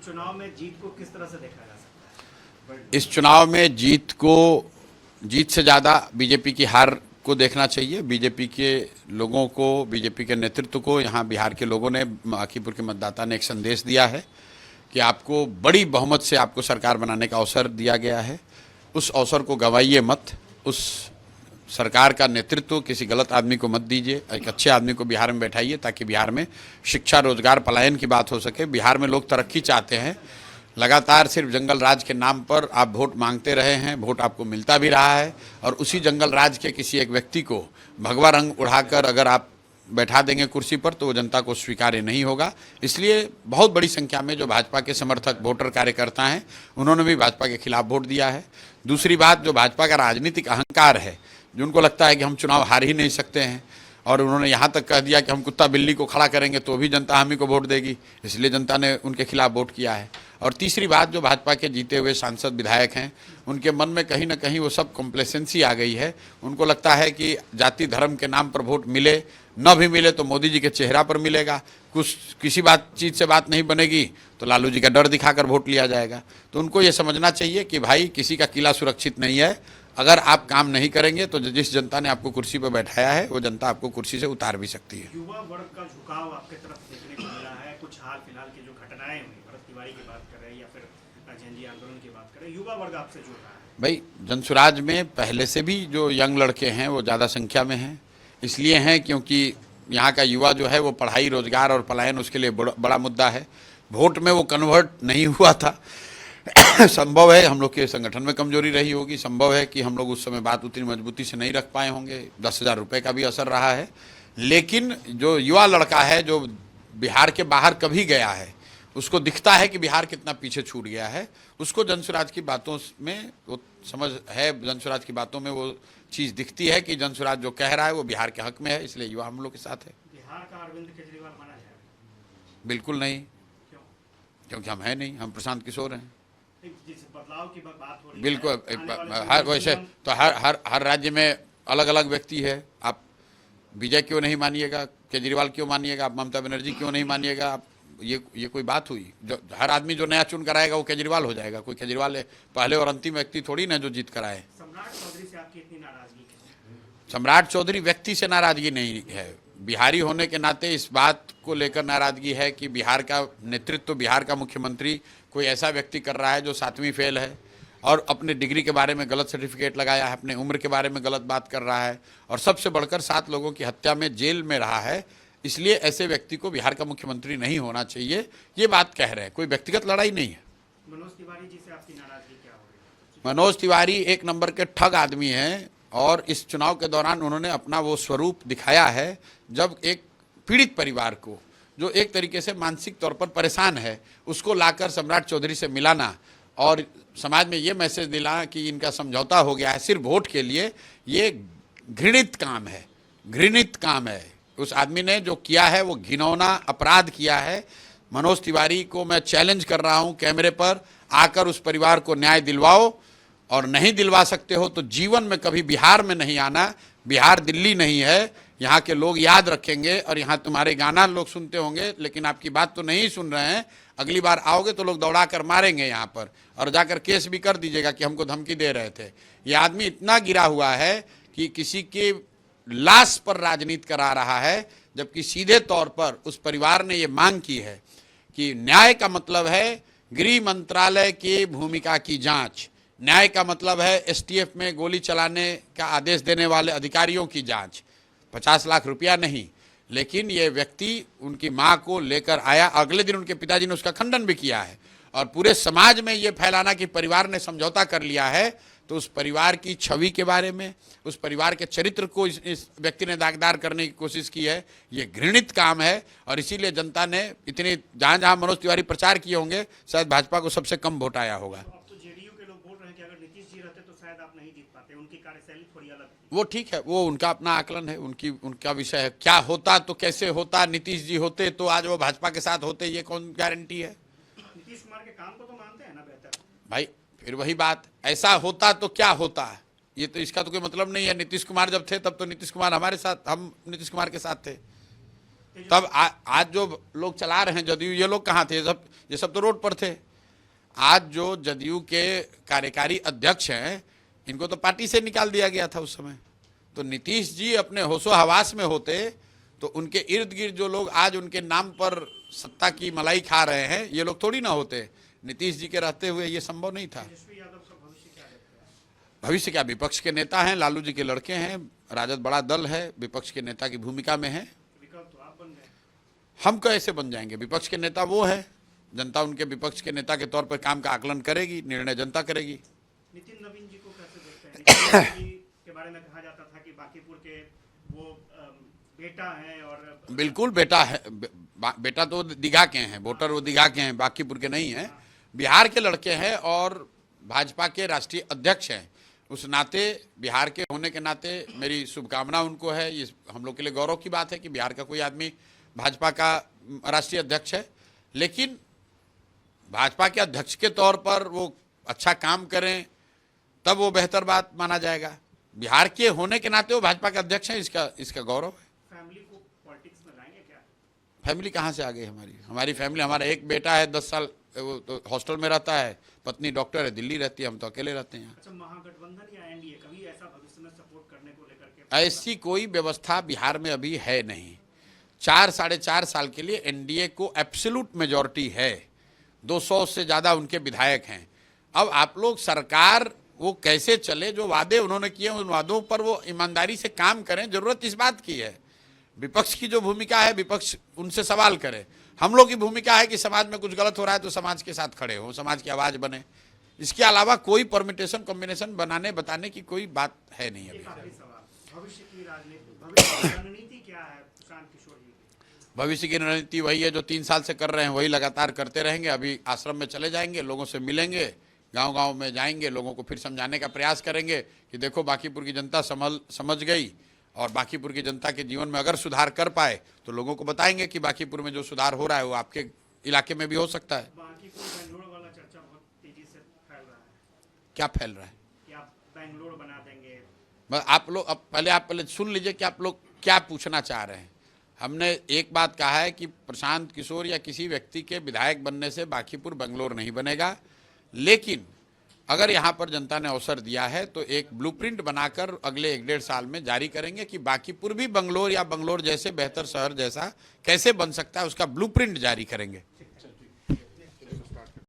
चुनाव में जीत को किस तरह से देखा जा सकता है? इस चुनाव में जीत से ज़्यादा बीजेपी की हार को देखना चाहिए। बीजेपी के लोगों को, बीजेपी के नेतृत्व को यहाँ बिहार के लोगों ने, आखीपुर के मतदाता ने एक संदेश दिया है कि आपको बड़ी बहुमत से आपको सरकार बनाने का अवसर दिया गया है। उस अवसर को गंवाइए मत। उस सरकार का नेतृत्व किसी गलत आदमी को मत दीजिए। एक अच्छे आदमी को बिहार में बैठाइए ताकि बिहार में शिक्षा, रोजगार, पलायन की बात हो सके। बिहार में लोग तरक्की चाहते हैं। लगातार सिर्फ जंगल राज के नाम पर आप वोट मांगते रहे हैं, वोट आपको मिलता भी रहा है, और उसी जंगल राज के किसी एक व्यक्ति को भगवा रंग उड़ाकर अगर आप बैठा देंगे कुर्सी पर तो वो जनता को स्वीकार्य नहीं होगा। इसलिए बहुत बड़ी संख्या में जो भाजपा के समर्थक वोटर कार्यकर्ता हैं उन्होंने भी भाजपा के खिलाफ वोट दिया है। दूसरी बात, जो भाजपा का राजनीतिक अहंकार है, जो उनको लगता है कि हम चुनाव हार ही नहीं सकते हैं, और उन्होंने यहाँ तक कह दिया कि हम कुत्ता बिल्ली को खड़ा करेंगे तो भी जनता हम ही को वोट देगी, इसलिए जनता ने उनके खिलाफ वोट किया है। और तीसरी बात, जो भाजपा के जीते हुए सांसद विधायक हैं उनके मन में कहीं ना कहीं वो सब कॉम्प्लेसेंसी आ गई है। उनको लगता है कि जाति धर्म के नाम पर वोट मिले न भी मिले तो मोदी जी के चेहरा पर मिलेगा, किसी चीज़ से बात नहीं बनेगी तो लालू जी का डर दिखाकर वोट लिया जाएगा। तो उनको ये समझना चाहिए कि भाई किसी का किला सुरक्षित नहीं है। अगर आप काम नहीं करेंगे तो जिस जनता ने आपको कुर्सी पर बैठाया है वो जनता आपको कुर्सी से उतार भी सकती है। युवा वर्ग का झुकाव आपके तरफ देखने को मिला है। कुछ हाल फिलहाल की जो घटनाएं हुई, भरत तिवारी की बात करें या फिर जनजी आंदोलन की बात करें, युवा वर्ग आपसे जुड़ रहा है। भाई, जनसुराज में पहले से भी जो यंग लड़के हैं वो ज़्यादा संख्या में हैं। इसलिए हैं क्योंकि यहाँ का युवा जो है वो पढ़ाई, रोजगार और पलायन उसके लिए बड़ा मुद्दा है। वोट में वो कन्वर्ट नहीं हुआ था। संभव है हम लोग के संगठन में कमजोरी रही होगी, संभव है कि हम लोग उस समय बात उतनी मजबूती से नहीं रख पाए होंगे, 10,000 रुपये का भी असर रहा है। लेकिन जो युवा लड़का है जो बिहार के बाहर कभी गया है उसको दिखता है कि बिहार कितना पीछे छूट गया है। उसको जनसुराज की बातों में वो समझ है, जनसुराज की बातों में वो चीज़ दिखती है कि जनसुराज जो कह रहा है वो बिहार के हक में है, इसलिए युवा हम लोग के साथ है। बिहार का अरविंद केजरीवाल माना जाए? बिल्कुल नहीं। क्यों? क्योंकि हम हैं नहीं, हम प्रशांत किशोर हैं। जिस बदलाव की बात हो रही है, बिल्कुल। हर वैसे तो हर राज्य में अलग अलग व्यक्ति है। आप विजय क्यों नहीं मानिएगा, केजरीवाल क्यों मानिएगा, आप ममता बनर्जी क्यों नहीं मानिएगा? आप ये कोई बात हुई? जो हर आदमी जो नया चुन कराएगा वो केजरीवाल हो जाएगा? कोई केजरीवाल है पहले और अंतिम व्यक्ति थोड़ी ना जो जीत कराए। सम्राट चौधरी से आपकी इतनी नाराजगी है? सम्राट चौधरी व्यक्ति से नाराजगी नहीं है, बिहारी होने के नाते इस बात को लेकर नाराजगी है कि बिहार का नेतृत्व, बिहार का मुख्यमंत्री कोई ऐसा व्यक्ति कर रहा है जो 7वीं फेल है और अपने डिग्री के बारे में गलत सर्टिफिकेट लगाया है, अपने उम्र के बारे में गलत बात कर रहा है, और सबसे बढ़कर 7 लोगों की हत्या में जेल में रहा है। इसलिए ऐसे व्यक्ति को बिहार का मुख्यमंत्री नहीं होना चाहिए, ये बात कह रहे हैं। कोई व्यक्तिगत लड़ाई नहीं है। मनोज तिवारी जी से आपकी नाराजगी क्या हो रही है? मनोज तिवारी एक नंबर के ठग आदमी हैं, और इस चुनाव के दौरान उन्होंने अपना वो स्वरूप दिखाया है जब एक पीड़ित परिवार को, जो एक तरीके से मानसिक तौर पर परेशान है, उसको लाकर सम्राट चौधरी से मिलाना और समाज में ये मैसेज दिलाना कि इनका समझौता हो गया है सिर्फ वोट के लिए, ये घृणित काम है, घृणित काम है। उस आदमी ने जो किया है वो घिनौना अपराध किया है। मनोज तिवारी को मैं चैलेंज कर रहा हूँ कैमरे पर, आकर उस परिवार को न्याय दिलवाओ, और नहीं दिलवा सकते हो तो जीवन में कभी बिहार में नहीं आना। बिहार दिल्ली नहीं है, यहाँ के लोग याद रखेंगे, और यहाँ तुम्हारे गाना लोग सुनते होंगे लेकिन आपकी बात तो नहीं सुन रहे हैं। अगली बार आओगे तो लोग दौड़ा कर मारेंगे यहाँ पर, और जाकर केस भी कर दीजिएगा कि हमको धमकी दे रहे थे। ये आदमी इतना गिरा हुआ है कि किसी के लाश पर राजनीति करा रहा है, जबकि सीधे तौर पर उस परिवार ने ये मांग की है कि न्याय का मतलब है गृह मंत्रालय की भूमिका की जांच, न्याय का मतलब है एसटीएफ में गोली चलाने का आदेश देने वाले अधिकारियों की जांच, 50 लाख रुपया नहीं। लेकिन ये व्यक्ति उनकी मां को लेकर आया, अगले दिन उनके पिताजी ने उसका खंडन भी किया है, और पूरे समाज में ये फैलाना कि परिवार ने समझौता कर लिया है, तो उस परिवार की छवि के बारे में, उस परिवार के चरित्र को इस व्यक्ति ने दागदार करने की कोशिश की है। ये घृणित काम है, और इसीलिए जनता ने इतने जहाँ जहाँ मनोज तिवारी प्रचार किए होंगे शायद भाजपा को सबसे कम वोट आया होगा। अब तो जेडीयू के लोग बोल रहे हैं कि अगर नीतीश जी रहते तो शायद आप नहीं जीत पाते, उनकी कार्यशैली थोड़ी अलग थी। वो ठीक है, वो उनका अपना आकलन है, उनका विषय है। क्या होता तो कैसे होता, नीतीश जी होते तो आज वो भाजपा के साथ होते, ये कौन गारंटी है? नीतीश कुमार के काम को तो मानते हैं ना बेहतर? भाई फिर वही बात, ऐसा होता तो क्या होता, ये तो इसका तो कोई मतलब नहीं है। नीतीश कुमार जब थे तब तो नीतीश कुमार हमारे साथ, हम नीतीश कुमार के साथ थे। तब आज जो लोग चला रहे हैं जदयू, ये लोग कहाँ थे? ये सब तो रोड पर थे। आज जो जदयू के कार्यकारी अध्यक्ष हैं, इनको तो पार्टी से निकाल दिया गया था उस समय। तो नीतीश जी अपने होशो हवास में होते तो उनके इर्द गिर्द जो लोग आज उनके नाम पर सत्ता की मलाई खा रहे हैं, ये लोग थोड़ी ना होते। नीतीश जी के रहते हुए ये संभव नहीं था। तेजस्वी यादव का भविष्य क्या देखते हैं? भविष्य क्या? विपक्ष के नेता हैं, लालू जी के लड़के हैं, राजद बड़ा दल है, विपक्ष के नेता की भूमिका में है। विकल्प तो आप बन गए। हम कैसे बन जाएंगे? विपक्ष के नेता वो है, जनता उनके विपक्ष के नेता के तौर पर काम का आकलन करेगी, निर्णय जनता करेगी। नितिन नवीन जी को कैसे देखते हैं? नितिन नवीन जी के बारे में कहा जाता था कि बांकीपुर के वो बेटा हैं और बिल्कुल बेटा है, बेटा तो दीघा के हैं, वोटर वो दीघा के हैं, बांकीपुर के नहीं हैं, बिहार के लड़के हैं और भाजपा के राष्ट्रीय अध्यक्ष हैं। उस नाते, बिहार के होने के नाते मेरी शुभकामना उनको है। ये हम लोग के लिए गौरव की बात है कि बिहार का कोई आदमी भाजपा का राष्ट्रीय अध्यक्ष है। लेकिन भाजपा के अध्यक्ष के तौर पर वो अच्छा काम करें तब वो बेहतर बात माना जाएगा। बिहार के होने के नाते वो भाजपा के अध्यक्ष हैं, इसका गौरव है। फैमिली को पॉलिटिक्स में लाएंगे क्या? फैमिली कहाँ से आ गई? हमारी फैमिली, हमारा एक बेटा है 10 साल, वो तो हॉस्टल में रहता है, पत्नी डॉक्टर है, दिल्ली रहती है, हम तो अकेले रहते हैं। अच्छा, महागठबंधन या एनडीए कभी ऐसा भविष्य में सपोर्ट करने को लेकर के? ऐसी कोई व्यवस्था बिहार में अभी है नहीं। 4-4.5 साल के लिए एनडीए को एब्सोल्यूट मेजॉरिटी है, 200 से ज़्यादा उनके विधायक हैं। अब आप लोग सरकार वो कैसे चले, जो वादे उन्होंने किए उन वादों पर वो ईमानदारी से काम करें। जरूरत इस बात की है, विपक्ष की जो भूमिका है, विपक्ष उनसे सवाल करे। हम लोग की भूमिका है कि समाज में कुछ गलत हो रहा है तो समाज के साथ खड़े हो, समाज की आवाज़ बने। इसके अलावा कोई परमिटेशन कॉम्बिनेशन बनाने बताने की कोई बात है नहीं अभी। एक आखिरी सवाल, भविष्य की राजनीति, भविष्य की रणनीति क्या है प्रशांत किशोर जी की? भविष्य की रणनीति वही है जो 3 साल से कर रहे हैं, वही लगातार करते रहेंगे। अभी आश्रम में चले जाएंगे, लोगों से मिलेंगे, गांव-गांव में जाएंगे, लोगों को फिर समझाने का प्रयास करेंगे कि देखो बांकीपुर की जनता समझ गई, और बांकीपुर की जनता के जीवन में अगर सुधार कर पाए तो लोगों को बताएंगे कि बांकीपुर में जो सुधार हो रहा है वो आपके इलाके में भी हो सकता है। बांकीपुर बेंगलोर वाला चर्चा बहुत तेजी से फैल रहा है। क्या फैल रहा है? कि आप बेंगलोर बना देंगे? बस आप लोग अब पहले सुन लीजिए कि आप लोग क्या पूछना चाह रहे हैं। हमने एक बात कहा है कि प्रशांत किशोर या किसी व्यक्ति के विधायक बनने से बांकीपुर बेंगलोर नहीं बनेगा, लेकिन अगर यहाँ पर जनता ने अवसर दिया है तो एक ब्लूप्रिंट बनाकर अगले 1-1.5 साल में जारी करेंगे कि बांकीपुर भी बेंगलोर या बेंगलोर जैसे बेहतर शहर जैसा कैसे बन सकता है, उसका ब्लूप्रिंट जारी करेंगे।